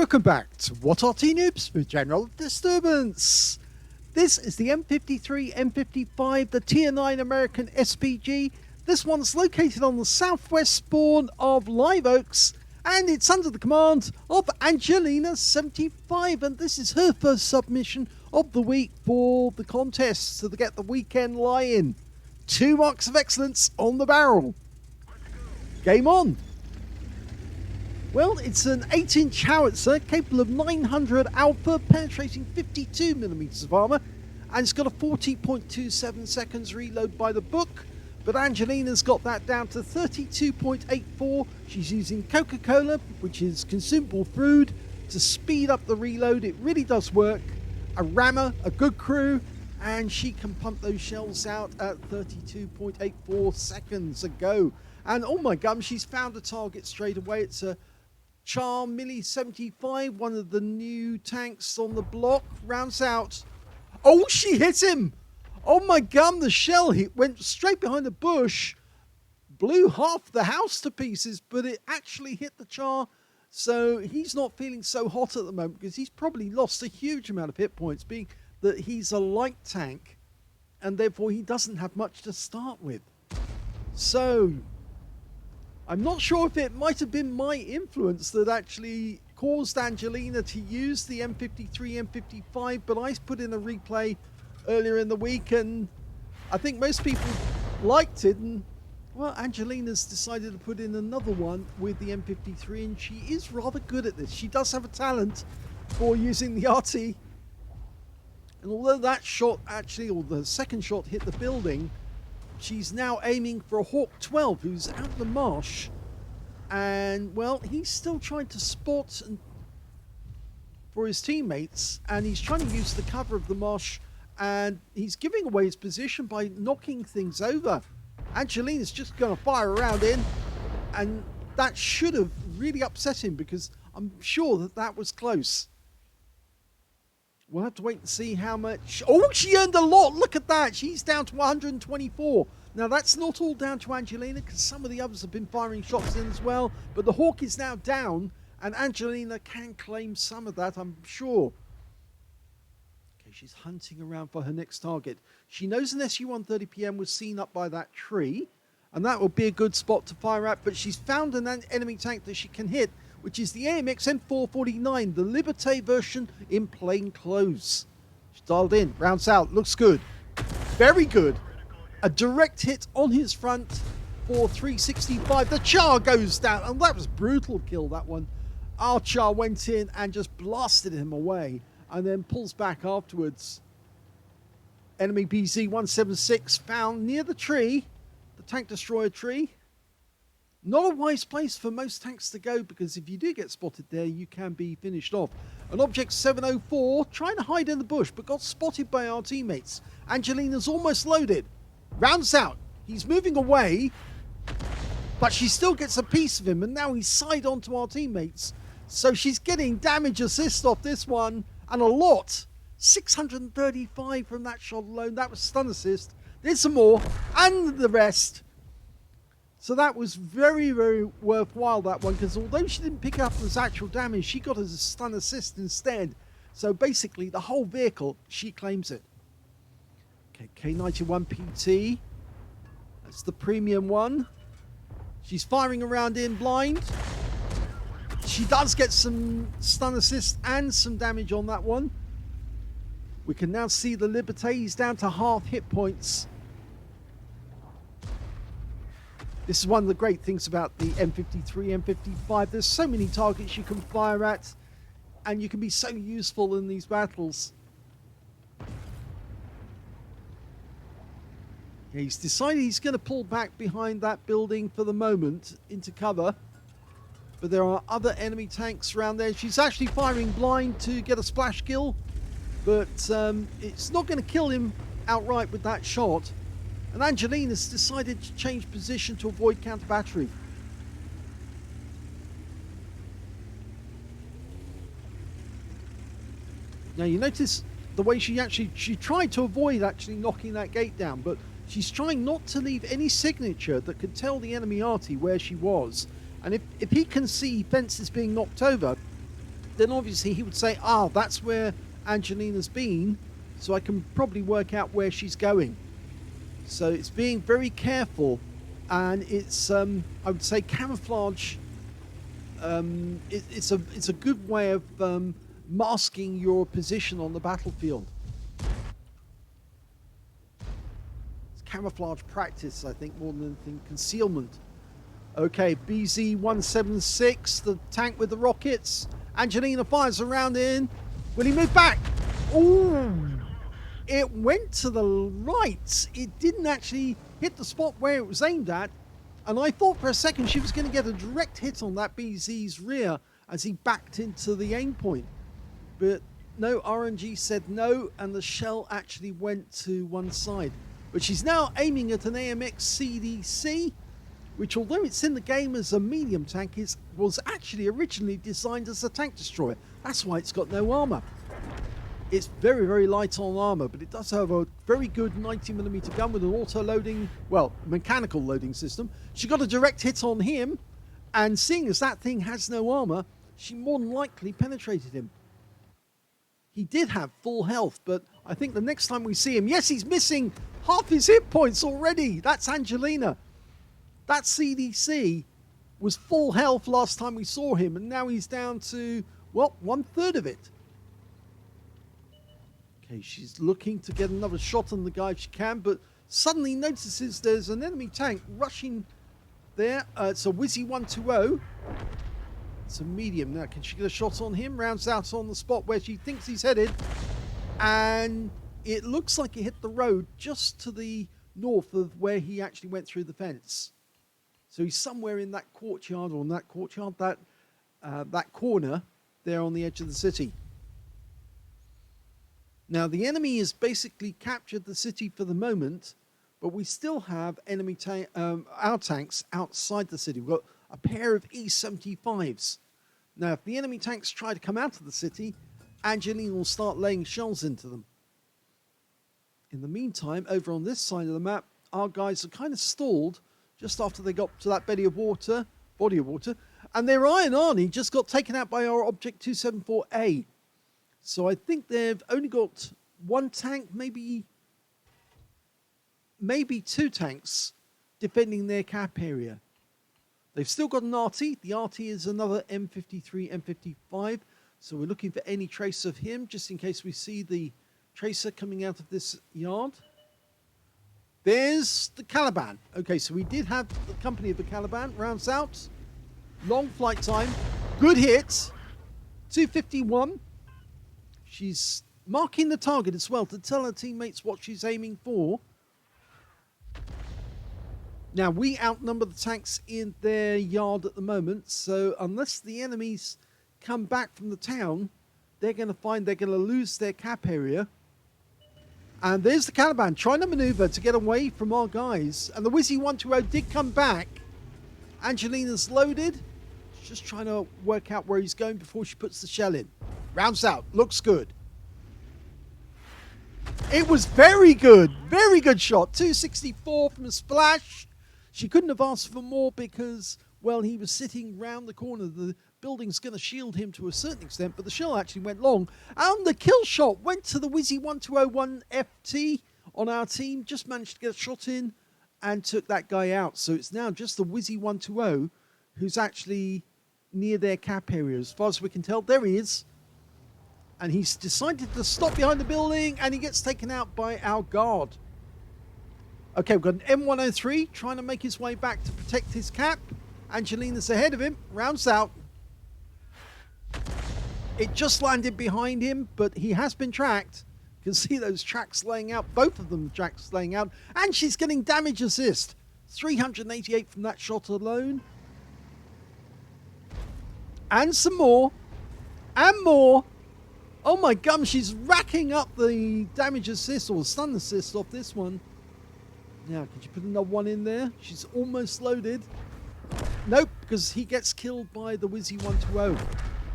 Welcome back to What Arty Noobs with General Disturbance. This is the M53, M55, the Tier 9 American SPG. This one's located on the southwest spawn of Live Oaks, and it's under the command of Angelina75, and this is her first submission of the week for the contest to get the weekend lie-in. 2 marks of excellence on the barrel. Game on. Well, it's an 8-inch howitzer capable of 900 alpha, penetrating 52mm of armour, and it's got a 40.27 seconds reload by the book, but Angelina's got that down to 32.84. She's using Coca-Cola, which is consumable food, to speed up the reload. It really does work. A rammer, a good crew, and she can pump those shells out at 32.84 seconds a go. And oh my gum, she's found a target straight away. It's a Shure MV7X, one of the new tanks on the block. Rounds out. Oh, she hit him! Oh my gum, the shell went straight behind the bush, blew half the house to pieces, but it actually hit the Shure. So he's not feeling so hot at the moment because he's probably lost a huge amount of hit points, being that he's a light tank and therefore he doesn't have much to start with. So I'm not sure if it might have been my influence that actually caused Angelina to use the M53, M55, but I put in a replay earlier in the week and I think most people liked it, and well, Angelina's decided to put in another one with the M53, and she is rather good at this. She does have a talent for using the Arty, and although that shot actually, or the second shot, hit the building, she's now aiming for a Hawk 12 who's out in the marsh, and well, he's still trying to spot for his teammates, and he's trying to use the cover of the marsh, and he's giving away his position by knocking things over. Angelina's just going to fire around in, and that should have really upset him because I'm sure that that was close. We'll have to wait and see how much. Oh, she earned a lot. Look at that. She's down to 124. Now, that's not all down to Angelina because some of the others have been firing shots in as well. But the Hawk is now down, and Angelina can claim some of that, I'm sure. Okay, she's hunting around for her next target. She knows an SU-130PM was seen up by that tree, and that will be a good spot to fire at. But she's found an enemy tank that she can hit, which is the AMX M449, the Liberté version in plain clothes. She's dialed in, rounds out, looks good. Very good. A direct hit on his front for 365. The Shure goes down, and that was brutal kill, that one. Our Shure went in and just blasted him away, and then pulls back afterwards. Enemy BZ-176 found near the tree, the tank destroyer tree. Not a wise place for most tanks to go because if you do get spotted there, you can be finished off. An Object 704 trying to hide in the bush but got spotted by our teammates. Angelina's almost loaded. Rounds out. He's moving away, but she still gets a piece of him, and now he's side onto our teammates. So she's getting damage assist off this one, and a lot. 635 from that shot alone. That was stun assist. There's some more, and the rest. So that was very, very worthwhile, that one, because although she didn't pick up this actual damage, she got as a stun assist instead. So basically, the whole vehicle, she claims it. Okay, K91 PT. That's the premium one. She's firing around in blind. She does get some stun assist and some damage on that one. We can now see the Liberté. He's down to half hit points. This is one of the great things about the M53, M55. There's so many targets you can fire at, and you can be so useful in these battles. Yeah, he's decided he's going to pull back behind that building for the moment into cover. But there are other enemy tanks around there. She's actually firing blind to get a splash kill, but it's not going to kill him outright with that shot. And Angelina's decided to change position to avoid counter battery. Now you notice the way she tried to avoid actually knocking that gate down, but she's trying not to leave any signature that could tell the enemy Arty where she was. And if he can see fences being knocked over, then obviously he would say, that's where Angelina's been, so I can probably work out where she's going. So it's being very careful, and it's I would say camouflage. It's a good way of masking your position on the battlefield. It's camouflage practice, I think, more than anything, concealment. Okay, BZ-176, the tank with the rockets. Angelina fires around in. Will he move back? Ooh, it went to the right. It didn't actually hit the spot where it was aimed at. And I thought for a second she was going to get a direct hit on that BZ's rear as he backed into the aim point. But no, RNG said no, and the shell actually went to one side. But she's now aiming at an AMX CDC, which, although it's in the game as a medium tank, was actually originally designed as a tank destroyer. That's why it's got no armor. It's very, very light on armor, but it does have a very good 90mm gun with an auto-loading, well, mechanical loading system. She got a direct hit on him, and seeing as that thing has no armor, she more than likely penetrated him. He did have full health, but I think the next time we see him, yes, he's missing half his hit points already. That's Angelina. That CDC was full health last time we saw him, and now he's down to, well, 1/3 of it. Okay, she's looking to get another shot on the guy if she can, but suddenly notices there's an enemy tank rushing there. It's a Wizzy 120. It's a medium. Now, can she get a shot on him? Rounds out on the spot where she thinks he's headed. And it looks like it hit the road just to the north of where he actually went through the fence. So he's somewhere in that courtyard, or in that courtyard, that corner there on the edge of the city. Now, the enemy has basically captured the city for the moment, but we still have enemy our tanks outside the city. We've got a pair of E75s. Now, if the enemy tanks try to come out of the city, Angelina will start laying shells into them. In the meantime, over on this side of the map, our guys are kind of stalled just after they got to that body of water, and their Iron Army just got taken out by our Object 274A. So I think they've only got one tank, maybe two tanks defending their cap area. They've still got an Arty. The Arty is another M53, M55. So we're looking for any trace of him, just in case we see the tracer coming out of this yard. There's the Caliban. Okay, so we did have the company of the Caliban. Rounds out. Long flight time. Good hit. 251. She's marking the target as well to tell her teammates what she's aiming for. Now, we outnumber the tanks in their yard at the moment, so unless the enemies come back from the town, they're going to find they're going to lose their cap area. And there's the Caliban trying to maneuver to get away from our guys. And the Wizzy 120 did come back. Angelina's loaded. She's just trying to work out where he's going before she puts the shell in. Rounds out. Looks good. It was very good. Very good shot. 264 from a splash. She couldn't have asked for more because, well, he was sitting round the corner. The building's going to shield him to a certain extent, but the shell actually went long. And the kill shot went to the Wizzy 1201 FT on our team. Just managed to get a shot in and took that guy out. So it's now just the Wizzy 120 who's actually near their cap area. As far as we can tell, there he is. And he's decided to stop behind the building, and he gets taken out by our guard. Okay, we've got an M103 trying to make his way back to protect his cap. Angelina's ahead of him. Rounds out. It just landed behind him, but he has been tracked. You can see those tracks laying out. Both of them tracks laying out. And she's getting damage assist. 388 from that shot alone. And some more. And more. Oh my gum, she's racking up the damage assist or stun assist off this one. Now, could you put another one in there? She's almost loaded. Nope, because he gets killed by the Wizzy 120.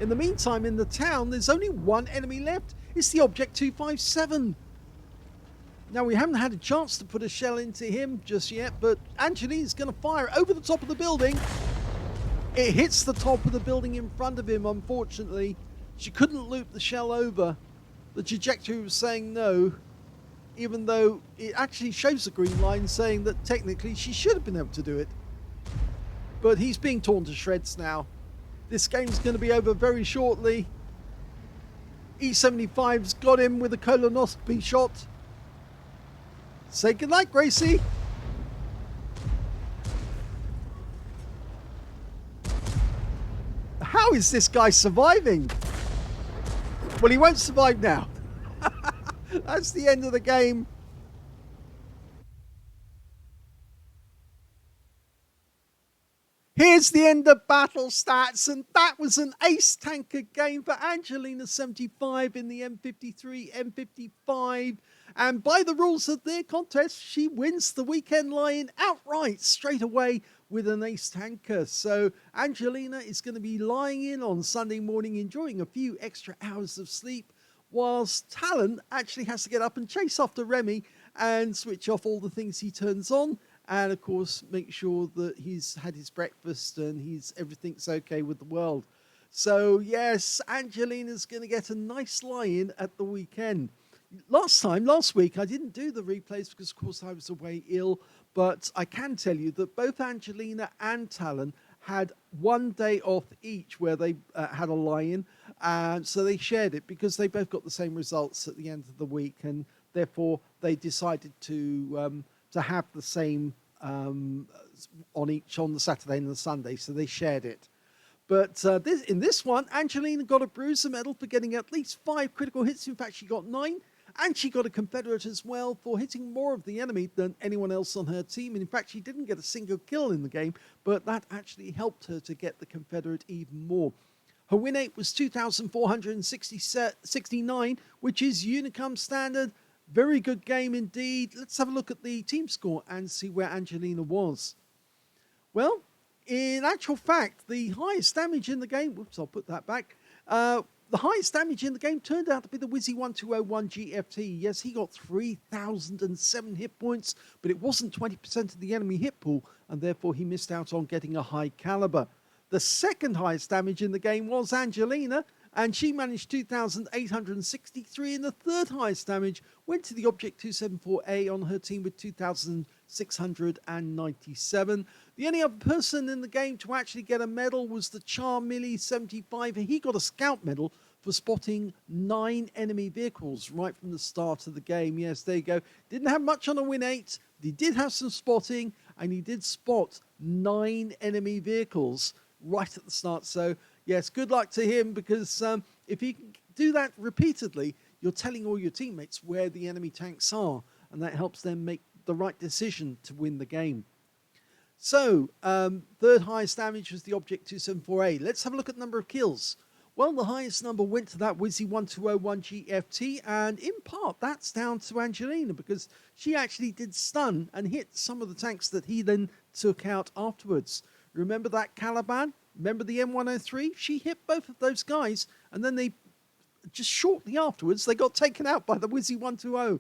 In the meantime, in the town, there's only one enemy left. It's the Object 257. Now, we haven't had a chance to put a shell into him just yet, but Angelina's going to fire over the top of the building. It hits the top of the building in front of him, unfortunately. She couldn't loop the shell over. The trajectory was saying no, even though it actually shows the green line saying that technically she should have been able to do it. But he's being torn to shreds now. This game's going to be over very shortly. E75's got him with a colonoscopy shot. Say goodnight, Gracie. How is this guy surviving? Well, he won't survive now. That's the end of the game. Here's the end of battle stats, and that was an ace tanker game for Angelina75 in the M53, M55. And by the rules of their contest, she wins the weekend lie-in outright straight away with an ace tanker. So Angelina is going to be lying in on Sunday morning, enjoying a few extra hours of sleep, whilst Talon actually has to get up and chase after Remy and switch off all the things he turns on. And of course, make sure that he's had his breakfast and everything's okay with the world. So yes, Angelina's going to get a nice lie-in at the weekend. Last week, I didn't do the replays because, of course, I was away ill. But I can tell you that both Angelina and Talon had 1 day off each where they had a lie-in. So they shared it because they both got the same results at the end of the week. And therefore, they decided to have the same on the Saturday and the Sunday. So they shared it. But in this one, Angelina got a bruiser medal for getting at least 5 critical hits. In fact, she got 9. And she got a Confederate as well for hitting more of the enemy than anyone else on her team. And in fact, she didn't get a single kill in the game, but that actually helped her to get the Confederate even more. Her win rate was 2,469, which is Unicum standard. Very good game indeed. Let's have a look at the team score and see where Angelina was. Well, in actual fact, the highest damage in the game, whoops, I'll put that back. The highest damage in the game turned out to be the Wizzy1201 GFT. Yes, he got 3,007 hit points, but it wasn't 20% of the enemy hit pool, and therefore he missed out on getting a high caliber. The second highest damage in the game was Angelina, and she managed 2,863, and the third highest damage went to the Object 274A on her team with 2,697. The only other person in the game to actually get a medal was the Charmilly75. He got a scout medal for spotting 9 enemy vehicles right from the start of the game. Yes, there you go. Didn't have much on a win 8. He did have some spotting, and he did spot 9 enemy vehicles right at the start. So, yes, good luck to him, because if he can do that repeatedly, you're telling all your teammates where the enemy tanks are, and that helps them make the right decision to win the game. So, third highest damage was the Object 274A. Let's have a look at the number of kills. Well, the highest number went to that Wizzy1201 GFT, and in part that's down to Angelina, because she actually did stun and hit some of the tanks that he then took out afterwards. Remember that Caliban? Remember the M103? She hit both of those guys, and then they, just shortly afterwards, they got taken out by the Wizzy120.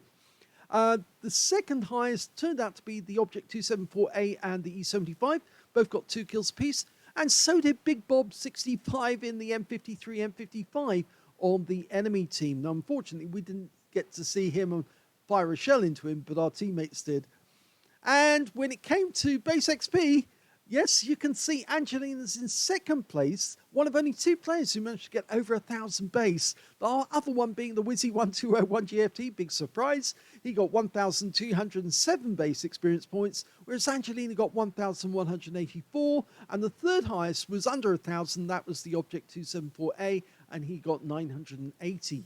The second highest turned out to be the Object 274A and the E75. Both got 2 kills apiece. And so did Big Bob 65 in the M53, M55 on the enemy team. Now, unfortunately, we didn't get to see him fire a shell into him, but our teammates did. And when it came to base XP, yes, you can see Angelina's in second place, one of only 2 players who managed to get over 1,000 base. The other one being the Wizzy1201 GFT, big surprise. He got 1,207 base experience points, whereas Angelina got 1,184, and the third highest was under 1,000. That was the Object 274A, and he got 980.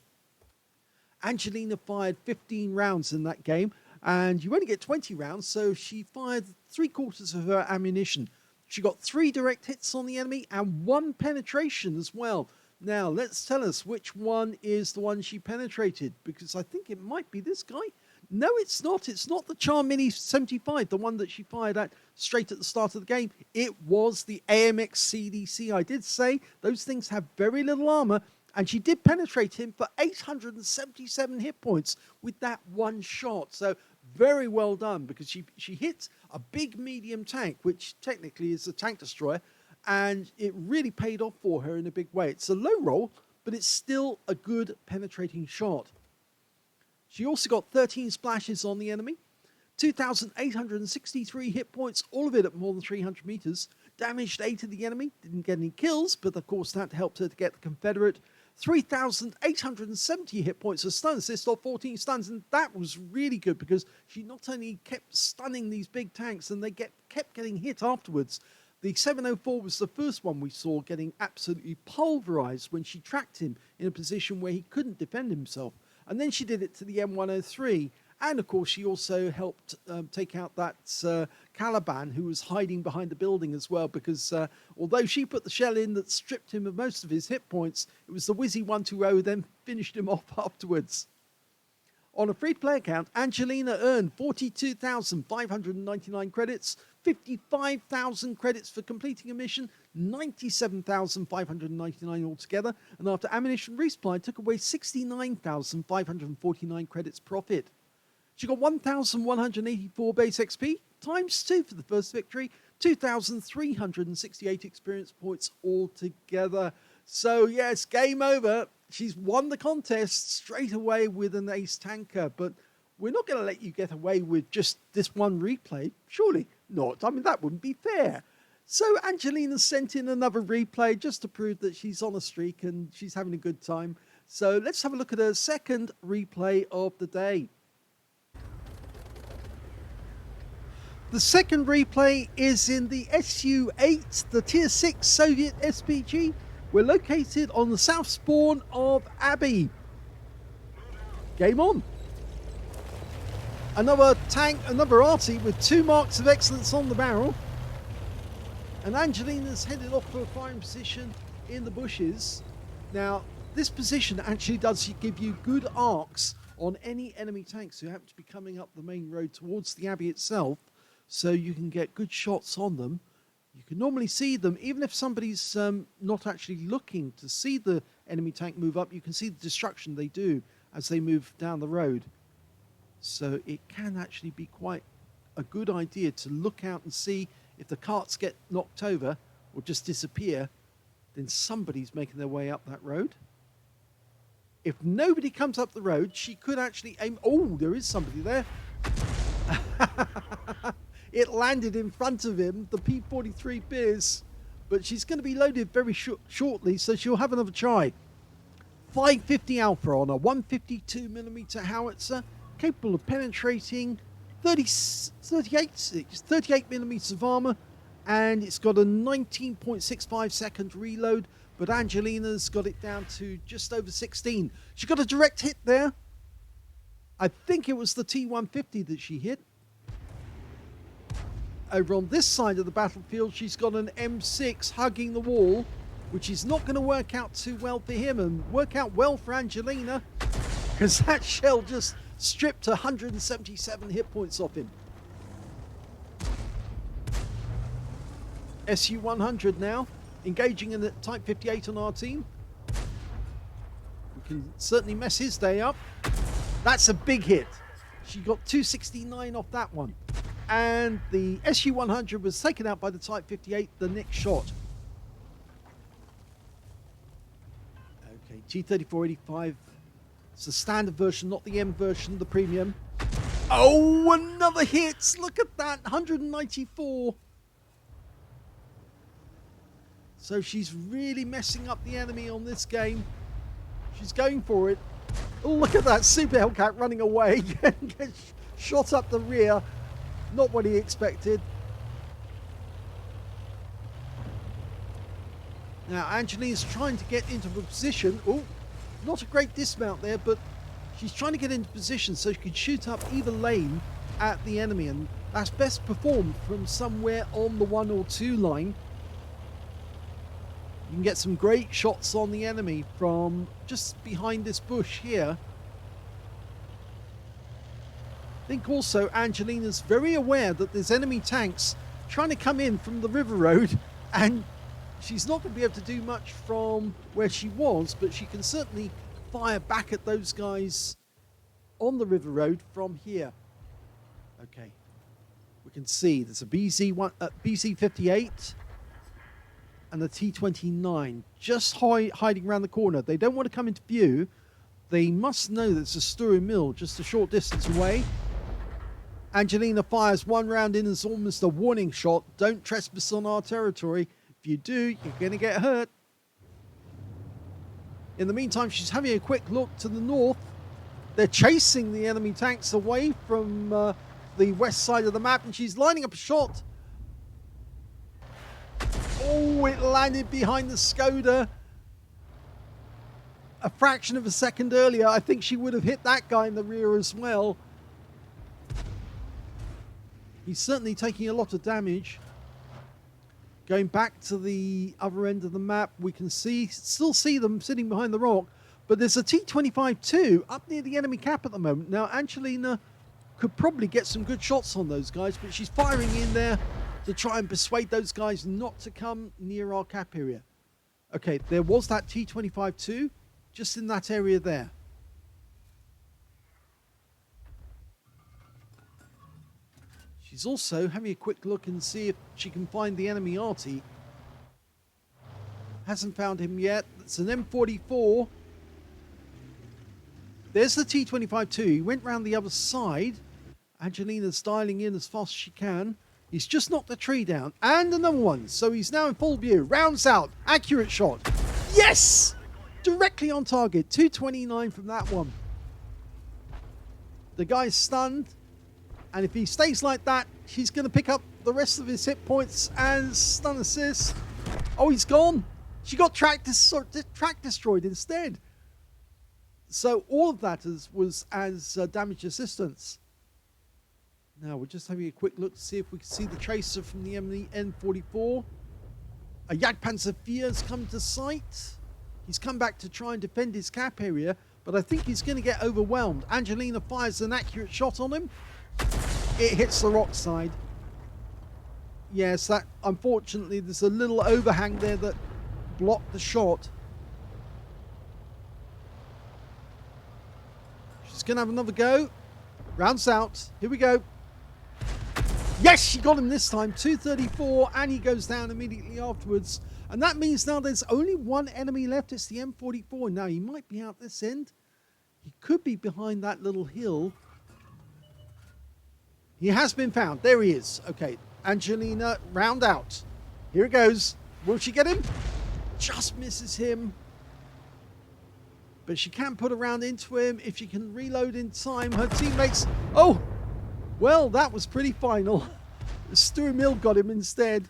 Angelina fired 15 rounds in that game, and you only get 20 rounds, so she fired 3/4 of her ammunition. She got 3 direct hits on the enemy and 1 penetration as well. Now, let's tell us which one is the one she penetrated, because I think it might be this guy. No, it's not. It's not the Charmilly75, the one that she fired at straight at the start of the game. It was the AMX CDC. I did say those things have very little armor, and she did penetrate him for 877 hit points with that one shot. So very well done, because she hit a big medium tank, which technically is a tank destroyer, and it really paid off for her in a big way. It's a low roll, but it's still a good penetrating shot. She also got 13 splashes on the enemy, 2,863 hit points, all of it at more than 300 meters. Damaged 8 of the enemy, didn't get any kills, but of course that helped her to get the Confederate. 3,870 hit points, a stun assist of 14 stuns, and that was really good because she not only kept stunning these big tanks and they kept getting hit afterwards. The 704 was the first one we saw getting absolutely pulverized when she tracked him in a position where he couldn't defend himself. And then she did it to the M103. And, of course, she also helped take out that Caliban who was hiding behind the building as well, because although she put the shell in that stripped him of most of his hit points, it was the Wizzy 120 who then finished him off afterwards. On a free-to-play account, Angelina earned 42,599 credits, 55,000 credits for completing a mission, 97,599 altogether, and after ammunition resupply, took away 69,549 credits profit. She got 1,184 base XP, times 2 for the first victory, 2,368 experience points altogether. So yes, game over. She's won the contest straight away with an ace tanker, but we're not going to let you get away with just this one replay. Surely not. I mean, that wouldn't be fair. So Angelina sent in another replay just to prove that she's on a streak and she's having a good time. So let's have a look at her second replay of the day. The second replay is in the SU-8, the Tier 6 Soviet SPG. We're located on the south spawn of Abbey. Game on. Another tank, another Arty with 2 marks of excellence on the barrel. And Angelina's headed off to a firing position in the bushes. Now, this position actually does give you good arcs on any enemy tanks who happen to be coming up the main road towards the Abbey itself. So you can get good shots on them. You can normally see them, even if somebody's not actually looking to see the enemy tank move up, you can see the destruction they do as they move down the road. So it can actually be quite a good idea to look out and see if the carts get knocked over or just disappear, then somebody's making their way up that road. If nobody comes up the road, she could actually aim. Oh, there is somebody there. It landed in front of him, the P43 Biz, but she's going to be loaded very shortly, so she'll have another try. 550 Alpha on a 152mm howitzer, capable of penetrating 38mm of armor, and it's got a 19.65 second reload, but Angelina's got it down to just over 16. She got a direct hit there. I think it was the T150 that she hit. Over on this side of the battlefield, she's got an M6 hugging the wall, which is not going to work out too well for him and work out well for Angelina, because that shell just stripped 177 hit points off him. SU-100 now, engaging in the Type 58 on our team. We can certainly mess his day up. That's a big hit. She got 269 off that one. And the SU-100 was taken out by the Type 58 the next shot. Okay, G3485. It's the standard version, not the M version, the premium. Oh, another hit! Look at that, 194. So she's really messing up the enemy on this game. She's going for it. Oh, look at that Super Hellcat running away. Gets shot up the rear. Not what he expected. Now Angelina's trying to get into a position. Oh, not a great dismount there, but she's trying to get into position so she can shoot up either lane at the enemy, and that's best performed from somewhere on the 1 or 2 line. You can get some great shots on the enemy from just behind this bush here. I think also Angelina's very aware that there's enemy tanks trying to come in from the river road, and she's not going to be able to do much from where she was, but she can certainly fire back at those guys on the river road from here. Okay, we can see there's a BZ58. and the T-29 just hiding around the corner. They don't want to come into view. They must know that it's a Sture mill just a short distance away. Angelina fires one round in as almost a warning shot. Don't trespass on our territory. If you do, you're going to get hurt. In the meantime, she's having a quick look to the north. They're chasing the enemy tanks away from the west side of the map, and she's lining up a shot. Oh, it landed behind the Skoda. A fraction of a second earlier, I think she would have hit that guy in the rear as well. He's certainly taking a lot of damage. Going back to the other end of the map, we can still see them sitting behind the rock, but there's a T-25 too up near the enemy cap at the moment. Now, Angelina could probably get some good shots on those guys, but she's firing in there to try and persuade those guys not to come near our cap area. Okay, there was that T-25 too, just in that area there. She's also having a quick look and see if she can find the enemy Arty. Hasn't found him yet. It's an M44. There's the T-25 too. He went round the other side. Angelina's dialing in as fast as she can. He's just knocked the tree down. And another one. So he's now in full view. Rounds out. Accurate shot. Yes! Directly on target. 229 from that one. The guy's stunned. And if he stays like that, he's going to pick up the rest of his hit points and stun assist. Oh, he's gone. She got track destroyed instead. So all of that was as damage assistance. Now we're just having a quick look to see if we can see the tracer from the M44. A Jagdpanzer IV has come to sight. He's come back to try and defend his cap area, but I think he's going to get overwhelmed. Angelina fires an accurate shot on him. It hits the rock side. Yes, that unfortunately there's a little overhang there that blocked the shot. She's going to have another go. Rounds out. Here we go. Yes, she got him this time. 234, and he goes down immediately afterwards. And that means now there's only one enemy left. It's the M44. Now, he might be out this end. He could be behind that little hill. He has been found. There he is. Okay, Angelina, round out. Here it goes. Will she get him? Just misses him. But she can put a round into him if she can reload in time. Her teammates... Oh! Well, that was pretty final. Stu Mill got him instead.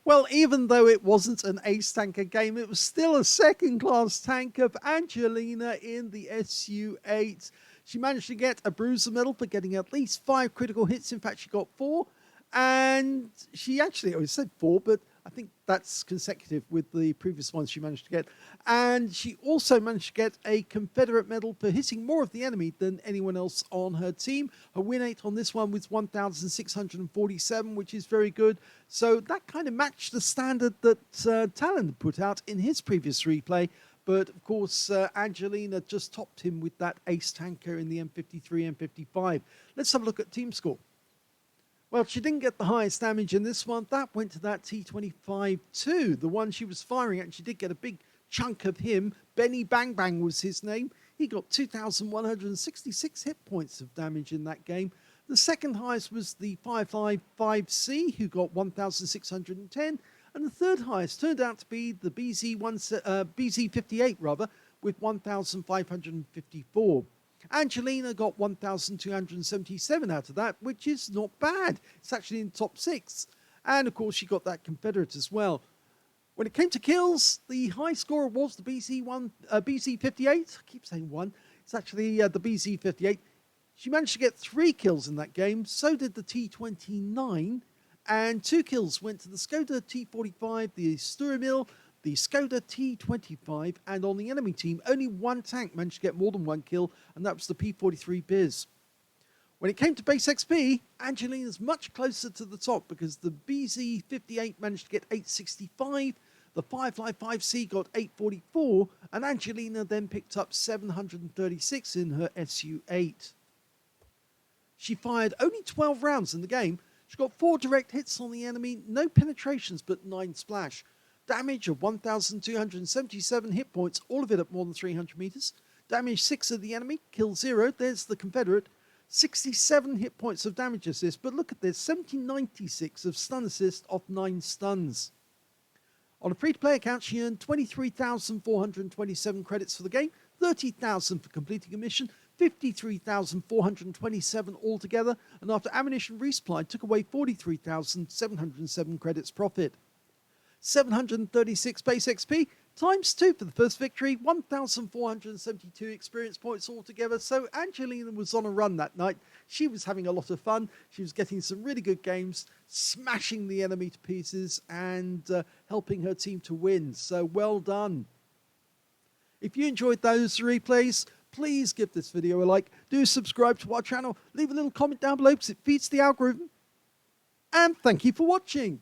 Well, even though it wasn't an ace tanker game, it was still a second-class tank of Angelina in the SU-8. She managed to get a bruiser medal for getting at least 5 critical hits. In fact, she got 4. And she actually, I said 4, but I think that's consecutive with the previous ones she managed to get. And she also managed to get a Confederate medal for hitting more of the enemy than anyone else on her team. Her win rate on this one was 1,647, which is very good. So that kind of matched the standard that Talon put out in his previous replay. But, of course, Angelina just topped him with that ace tanker in the M53, M55. Let's have a look at team score. Well, she didn't get the highest damage in this one. That went to that T-25 too, the one she was firing at. And she did get a big chunk of him. Benny Bang Bang was his name. He got 2,166 hit points of damage in that game. The second highest was the 555C, who got 1,610. And the third highest turned out to be the BZ58, rather, with 1,554. Angelina got 1,277 out of that, which is not bad. It's actually in the top 6. And, of course, she got that Confederate as well. When it came to kills, the high scorer was the BZ58. I keep saying 1. It's actually the BZ58. She managed to get 3 kills in that game. So did the T-29. And 2 kills went to the Skoda T-45, the Sture Mill, the Skoda T-25, and on the enemy team, only 1 tank managed to get more than 1 kill, and that was the P-43 Biz. When it came to base XP, Angelina's much closer to the top because the BZ58 managed to get 865, the 555C got 844, and Angelina then picked up 736 in her SU-8. She fired only 12 rounds in the game. She got 4 direct hits on the enemy, no penetrations but 9 splash. Damage of 1,277 hit points, all of it at more than 300 meters. Damage 6 of the enemy, kill 0, there's the Confederate. 67 hit points of damage assist, but look at this, 1796 of stun assist off 9 stuns. On a free-to-play account, she earned 23,427 credits for the game, 30,000 for completing a mission, 53,427 altogether, and after ammunition resupply, took away 43,707 credits profit. 736 base XP, times 2 for the first victory, 1,472 experience points altogether. So Angelina was on a run that night. She was having a lot of fun. She was getting some really good games, smashing the enemy to pieces and helping her team to win. So well done. If you enjoyed those replays, please give this video a like. Do subscribe to our channel. Leave a little comment down below because it feeds the algorithm. And thank you for watching.